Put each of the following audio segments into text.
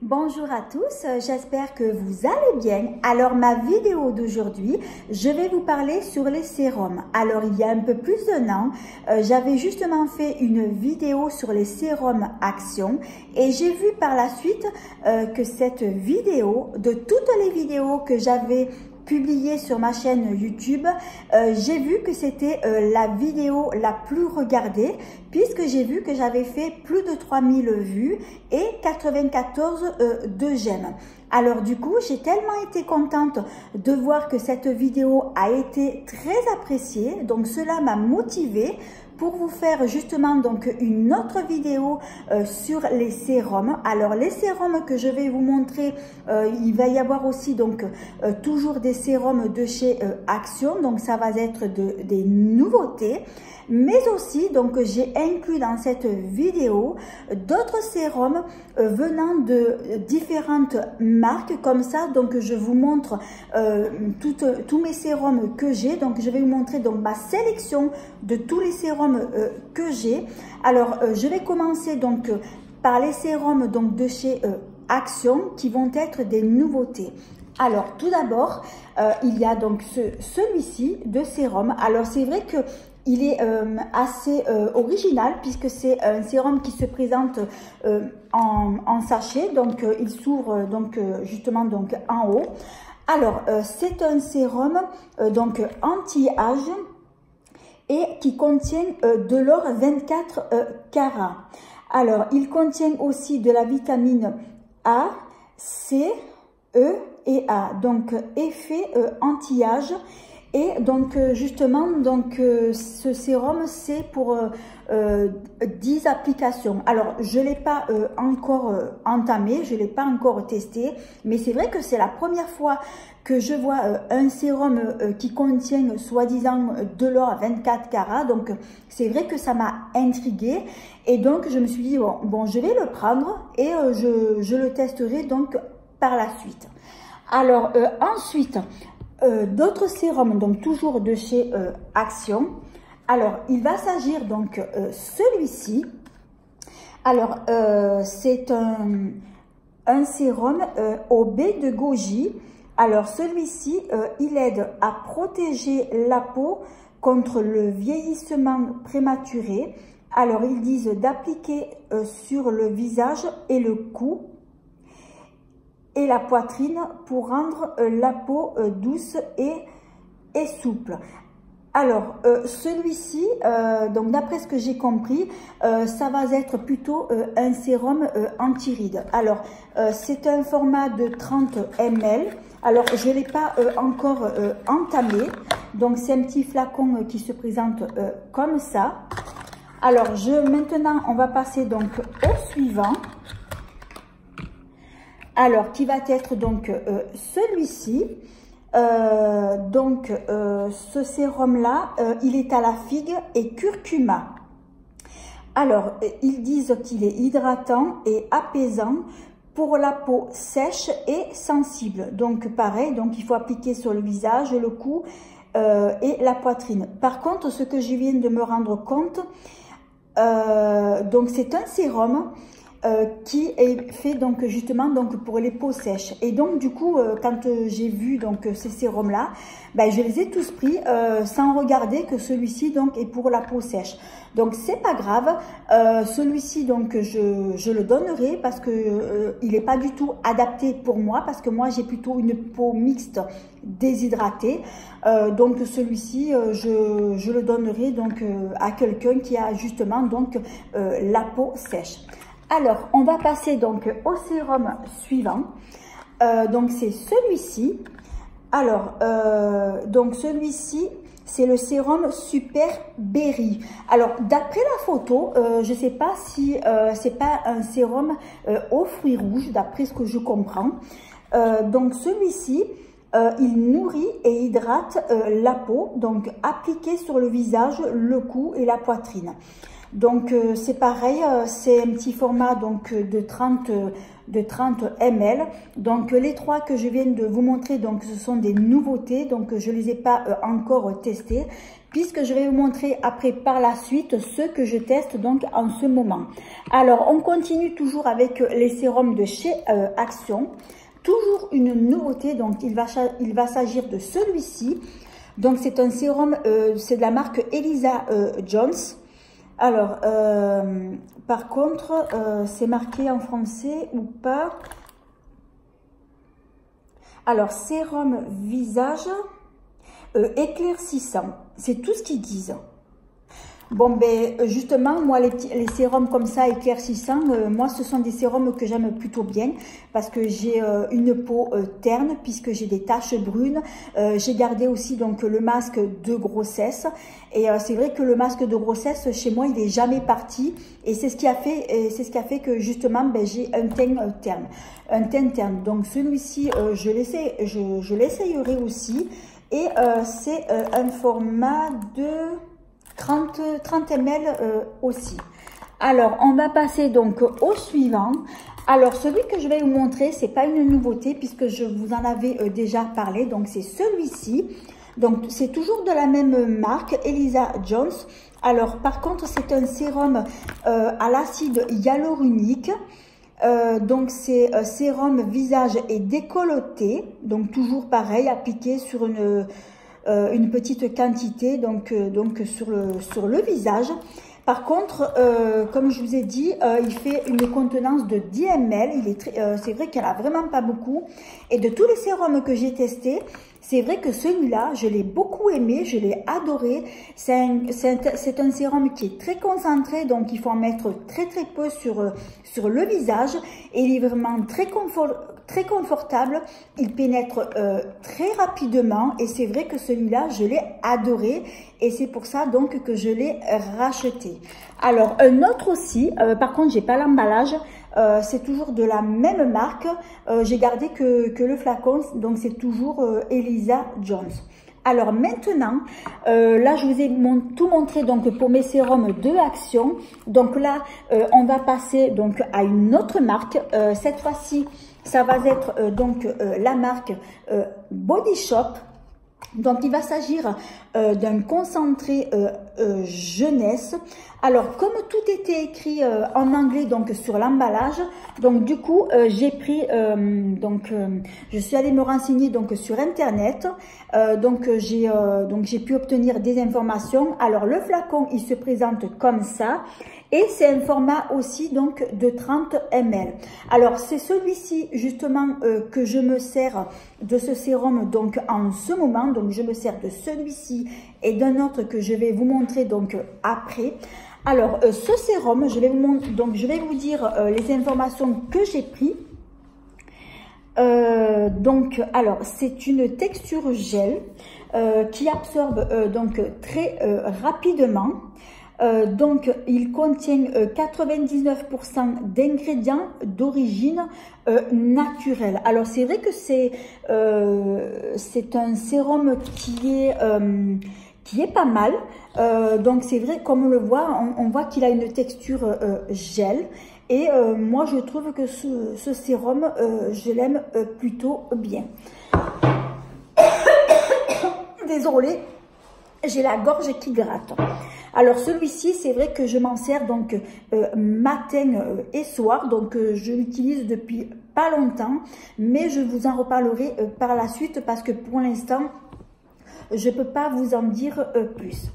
Bonjour à tous, j'espère que vous allez bien. Alors ma vidéo d'aujourd'hui, je vais vous parler sur les sérums. Alors il y a un peu plus d'un an, j'avais justement fait une vidéo sur les sérums Action et j'ai vu par la suite que cette vidéo, de toutes les vidéos que j'avais publié sur ma chaîne YouTube, j'ai vu que c'était la vidéo la plus regardée puisque j'ai vu que j'avais fait plus de 3000 vues et 94 de j'aime. Alors du coup, j'ai tellement été contente de voir que cette vidéo a été très appréciée, donc cela m'a motivée pour vous faire justement donc une autre vidéo sur les sérums. Alors les sérums que je vais vous montrer, il va y avoir aussi donc toujours des sérums de chez Action, donc ça va être des nouveautés. Mais aussi, donc j'ai inclus dans cette vidéo d'autres sérums venant de différentes marques comme ça. Donc je vous montre tous mes sérums que j'ai. Donc je vais vous montrer donc ma sélection de tous les sérums que j'ai. Alors je vais commencer donc par les sérums donc de chez Action qui vont être des nouveautés. Alors tout d'abord, il y a donc celui-ci de sérum. Alors c'est vrai que il est assez original puisque c'est un sérum qui se présente en sachet, donc il s'ouvre donc justement donc en haut. Alors c'est un sérum donc anti-âge et qui contient de l'or 24 carats. Alors il contient aussi de la vitamine A, C, E et A, donc effet anti-âge. Et donc justement donc ce sérum c'est pour 10 applications. Alors je l'ai pas encore entamé, je l'ai pas encore testé, mais c'est vrai que c'est la première fois que je vois un sérum qui contient soi-disant de l'or à 24 carats. Donc c'est vrai que ça m'a intriguée et donc je me suis dit bon je vais le prendre et je le testerai donc par la suite. Alors ensuite d'autres sérums, donc toujours de chez Action. Alors, il va s'agir donc celui-ci. Alors, c'est un sérum au baie de goji. Alors, celui-ci, il aide à protéger la peau contre le vieillissement prématuré. Alors, ils disent d'appliquer sur le visage et le cou et la poitrine pour rendre la peau douce et souple. Alors celui-ci, donc d'après ce que j'ai compris, ça va être plutôt un sérum anti-rides. Alors c'est un format de 30 ml. Alors je ne l'ai pas encore entamé, donc c'est un petit flacon qui se présente comme ça. Alors maintenant on va passer donc au suivant. Alors, qui va être donc celui-ci. Ce sérum-là, il est à la figue et curcuma. Alors, ils disent qu'il est hydratant et apaisant pour la peau sèche et sensible. Donc, pareil, donc il faut appliquer sur le visage, le cou et la poitrine. Par contre, ce que je viens de me rendre compte, donc c'est un sérum qui est fait donc justement donc pour les peaux sèches. Et donc du coup quand j'ai vu donc ces sérums là, ben, je les ai tous pris sans regarder que celui-ci donc est pour la peau sèche. Donc c'est pas grave, celui-ci donc je le donnerai parce que il n'est pas du tout adapté pour moi parce que moi j'ai plutôt une peau mixte déshydratée. Donc celui-ci je le donnerai donc à quelqu'un qui a justement donc la peau sèche. Alors, on va passer donc au sérum suivant. Donc, c'est celui-ci. Alors, donc celui-ci, c'est le sérum Super Berry. Alors, d'après la photo, je ne sais pas si c'est pas un sérum aux fruits rouges, d'après ce que je comprends. Donc, celui-ci, il nourrit et hydrate la peau, donc appliqué sur le visage, le cou et la poitrine. Donc c'est pareil, c'est un petit format donc de 30 30 ml. Donc les 3 que je viens de vous montrer, donc ce sont des nouveautés, donc je les ai pas encore testés, puisque je vais vous montrer après par la suite ce que je teste donc en ce moment. Alors on continue toujours avec les sérums de chez Action. Toujours une nouveauté, donc il va s'agir de celui-ci. Donc c'est un sérum, c'est de la marque Elisa Jones. Alors, par contre, c'est marqué en français ou pas? Alors, sérum visage éclaircissant. C'est tout ce qu'ils disent. Bon, ben justement, moi, les sérums comme ça, éclaircissants, moi, ce sont des sérums que j'aime plutôt bien parce que j'ai une peau terne puisque j'ai des taches brunes. J'ai gardé aussi donc le masque de grossesse et c'est vrai que le masque de grossesse, chez moi, il est jamais parti et c'est ce qui a fait que justement, ben, j'ai un teint terne. Un teint terne. Donc, celui-ci, je l'essayerai aussi et c'est un format de 30 ml aussi. Alors, on va passer donc au suivant. Alors, celui que je vais vous montrer, c'est pas une nouveauté puisque je vous en avais déjà parlé. Donc, c'est celui-ci. Donc, c'est toujours de la même marque, Elisa Jones. Alors, par contre, c'est un sérum à l'acide hyaluronique. Donc, c'est sérum visage et décolleté. Donc, toujours pareil, appliqué sur une petite quantité donc sur le visage. Par contre, comme je vous ai dit, il fait une contenance de 10 ml. C'est vrai qu'il n'y en a vraiment pas beaucoup. Et de tous les sérums que j'ai testés, c'est vrai que celui-là, je l'ai beaucoup aimé, je l'ai adoré. C'est un sérum qui est très concentré, donc il faut en mettre très peu sur le visage. Et il est vraiment très confortable, il pénètre très rapidement et c'est vrai que celui-là, je l'ai adoré et c'est pour ça donc que je l'ai racheté. Alors, un autre aussi, par contre, j'ai pas l'emballage, c'est toujours de la même marque, j'ai gardé que le flacon, donc c'est toujours Elisa Jones. Alors maintenant, là je vous ai tout montré donc pour mes sérums de Action. Donc là, on va passer donc à une autre marque. Cette fois-ci, ça va être donc la marque Body Shop. Donc il va s'agir d'un concentré jeunesse. Alors comme tout était écrit en anglais donc sur l'emballage, donc du coup j'ai pris je suis allée me renseigner donc sur internet. Donc j'ai pu obtenir des informations. Alors le flacon il se présente comme ça. Et c'est un format aussi donc de 30 ml. Alors c'est celui-ci justement que je me sers de ce sérum donc en ce moment. Donc je me sers de celui-ci et d'un autre que je vais vous montrer donc après. Alors ce sérum, je vais vous dire les informations que j'ai pris. Alors c'est une texture gel qui absorbe donc très rapidement. Donc, il contient 99% d'ingrédients d'origine naturelle. Alors, c'est vrai que c'est un sérum qui est pas mal. Donc, c'est vrai, comme on le voit, on voit qu'il a une texture gel. Et moi, je trouve que ce sérum, je l'aime plutôt bien. Désolée, j'ai la gorge qui gratte. Alors celui-ci, c'est vrai que je m'en sers donc matin et soir, donc je l'utilise depuis pas longtemps, mais je vous en reparlerai par la suite parce que pour l'instant, je peux pas vous en dire plus.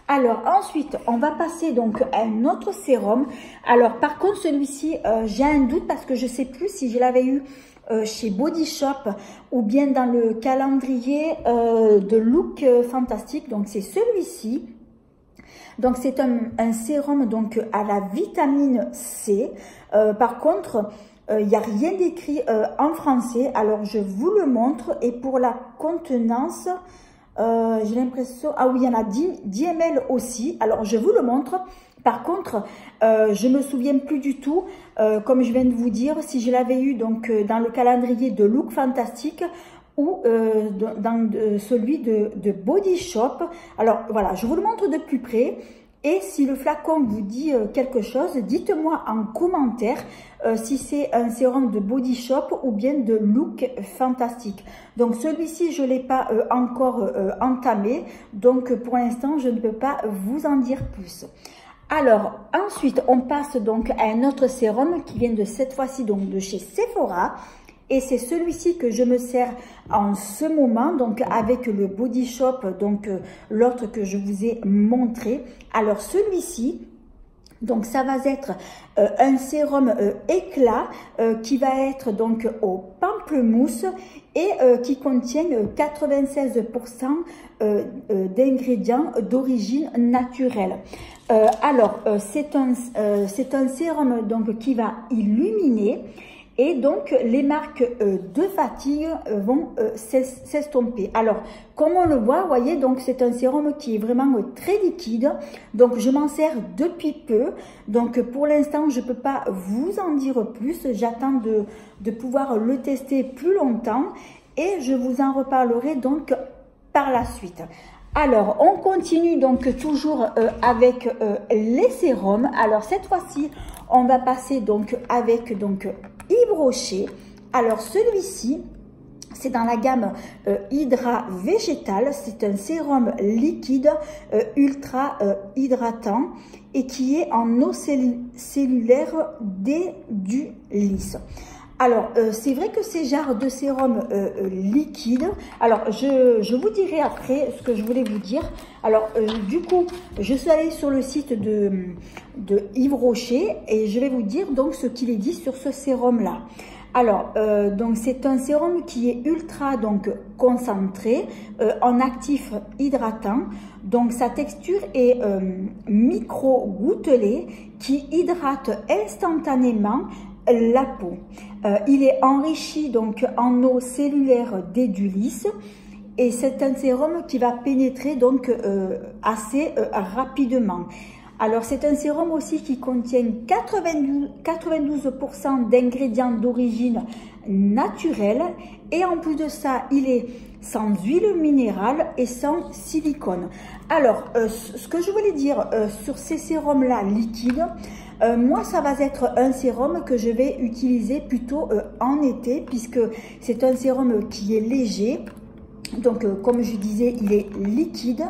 Alors ensuite, on va passer donc à un autre sérum. Alors par contre, celui-ci, j'ai un doute parce que je sais plus si je l'avais eu chez Body Shop ou bien dans le calendrier de Look Fantastique. Donc c'est celui-ci. Donc c'est un sérum donc à la vitamine C. Par contre, il n'y a rien d'écrit en français. Alors je vous le montre. Et pour la contenance, j'ai l'impression... Ah oui, il y en a 10 ml aussi. Alors je vous le montre. Par contre, je me souviens plus du tout, comme je viens de vous dire, si je l'avais eu donc dans le calendrier de Look Fantastique ou dans celui de Body Shop. Alors voilà, je vous le montre de plus près. Et si le flacon vous dit quelque chose, dites-moi en commentaire si c'est un sérum de Body Shop ou bien de Look Fantastic. Donc celui-ci, je ne l'ai pas encore entamé, donc pour l'instant, je ne peux pas vous en dire plus. Alors, ensuite, on passe donc à un autre sérum qui vient de cette fois-ci donc de chez Sephora. Et c'est celui-ci que je me sers en ce moment, donc avec le Body Shop, donc l'autre que je vous ai montré. Alors celui-ci, donc ça va être un sérum éclat qui va être donc au pamplemousse et qui contient 96% d'ingrédients d'origine naturelle. Alors c'est un sérum donc qui va illuminer. Et donc, les marques de fatigue vont s'estomper. Alors, comme on le voit, vous voyez, donc c'est un sérum qui est vraiment très liquide. Donc, je m'en sers depuis peu. Donc, pour l'instant, je ne peux pas vous en dire plus. J'attends de pouvoir le tester plus longtemps. Et je vous en reparlerai donc par la suite. Alors, on continue donc toujours avec les sérums. Alors, cette fois-ci, on va passer donc avec Yves Rocher. Alors celui-ci, c'est dans la gamme Hydra Végétal. C'est un sérum liquide ultra hydratant et qui est en eau cellulaire du lisse. Alors, c'est vrai que ces genres de sérum liquide, alors je vous dirai après ce que je voulais vous dire. Alors, du coup, je suis allée sur le site de Yves Rocher et je vais vous dire donc ce qu'il est dit sur ce sérum-là. Alors, donc c'est un sérum qui est ultra donc concentré, en actif hydratant. Donc sa texture est micro-gouttelée qui hydrate instantanément la peau. Il est enrichi donc en eau cellulaire d'édulis et c'est un sérum qui va pénétrer donc assez rapidement. Alors c'est un sérum aussi qui contient 92% d'ingrédients d'origine naturelle et en plus de ça il est sans huile minérale et sans silicone. Alors ce que je voulais dire sur ces sérums là liquides, moi ça va être un sérum que je vais utiliser plutôt en été puisque c'est un sérum qui est léger. Donc, comme je disais, il est liquide.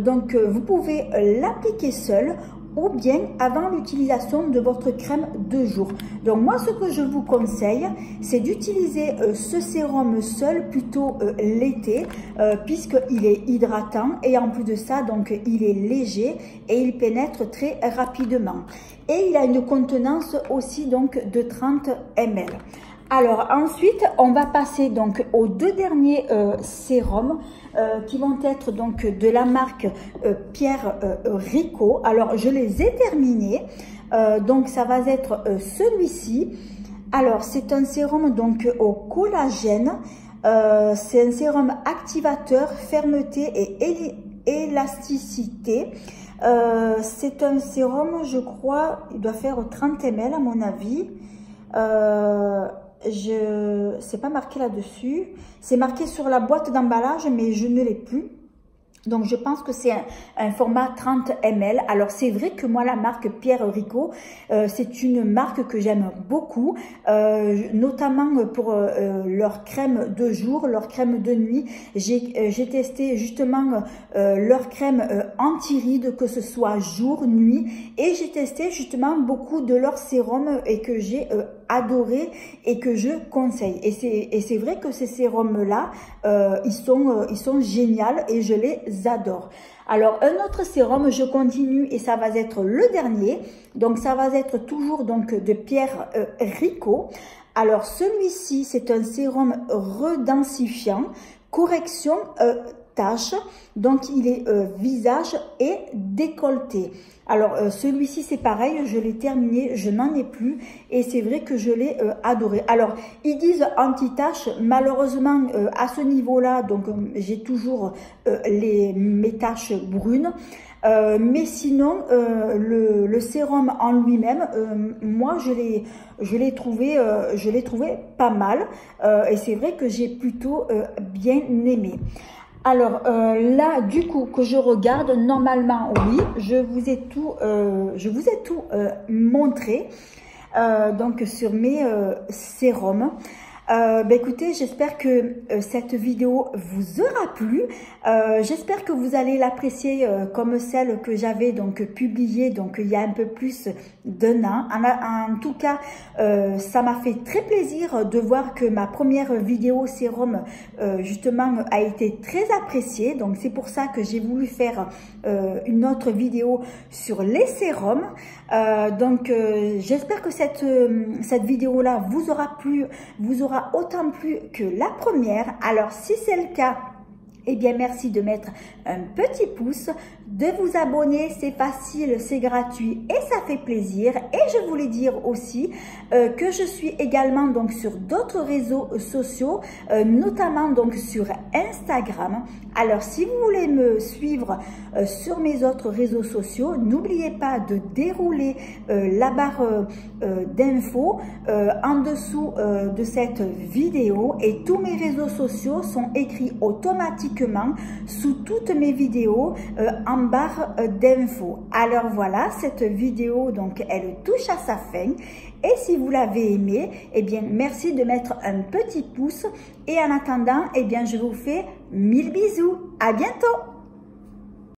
Donc, vous pouvez l'appliquer seul ou bien avant l'utilisation de votre crème de jour. Donc, moi, ce que je vous conseille, c'est d'utiliser ce sérum seul plutôt l'été puisqu'il est hydratant et en plus de ça, donc, il est léger et il pénètre très rapidement. Et il a une contenance aussi donc de 30 ml. Alors ensuite, on va passer donc aux deux derniers sérums qui vont être donc de la marque Pierre Rico. Alors je les ai terminés, donc ça va être celui-ci. Alors c'est un sérum donc au collagène, c'est un sérum activateur, fermeté et élasticité. C'est un sérum, je crois, il doit faire 30 ml à mon avis. C'est pas marqué là-dessus, c'est marqué sur la boîte d'emballage mais je ne l'ai plus, donc je pense que c'est un format 30 ml. Alors c'est vrai que moi la marque Pierre Rico, c'est une marque que j'aime beaucoup, notamment pour leur crème de jour, leur crème de nuit. J'ai testé justement leur crème anti-rides, que ce soit jour, nuit, et j'ai testé justement beaucoup de leurs sérums et que j'ai adoré et que je conseille. Et c'est vrai que ces sérums-là, ils sont géniaux et je les adore. Alors, un autre sérum, je continue et ça va être le dernier. Donc, ça va être toujours donc de Pierre Rico. Alors, celui-ci, c'est un sérum redensifiant, correction tâche. Donc, il est visage et décolleté. Alors, celui-ci, c'est pareil, je l'ai terminé, je n'en ai plus et c'est vrai que je l'ai adoré. Alors, ils disent anti-taches, malheureusement, à ce niveau-là, donc j'ai toujours mes taches brunes. Mais sinon, le sérum en lui-même, moi, je l'ai trouvé pas mal et c'est vrai que j'ai plutôt bien aimé. Alors là, du coup, que je regarde, normalement, oui, je vous ai tout montré donc sur mes sérums. Écoutez, j'espère que cette vidéo vous aura plu. J'espère que vous allez l'apprécier comme celle que j'avais donc publiée donc il y a un peu plus d'un an. En tout cas, ça m'a fait très plaisir de voir que ma première vidéo sérum justement a été très appréciée. Donc c'est pour ça que j'ai voulu faire une autre vidéo sur les sérums. J'espère que cette vidéo là vous aura plu, vous aura autant plu que la première. Alors si c'est le cas, eh bien merci de mettre un petit pouce, de vous abonner, c'est facile, c'est gratuit et ça fait plaisir. Et je voulais dire aussi que je suis également donc sur d'autres réseaux sociaux, notamment donc sur Instagram. Alors si vous voulez me suivre sur mes autres réseaux sociaux, n'oubliez pas de dérouler la barre d'infos en dessous de cette vidéo, et tous mes réseaux sociaux sont écrits automatiquement sous toutes mes vidéos en barre d'infos. Alors voilà, cette vidéo donc elle touche à sa fin, et si vous l'avez aimée, eh bien merci de mettre un petit pouce, et en attendant, eh bien je vous fais 1000 bisous. À bientôt.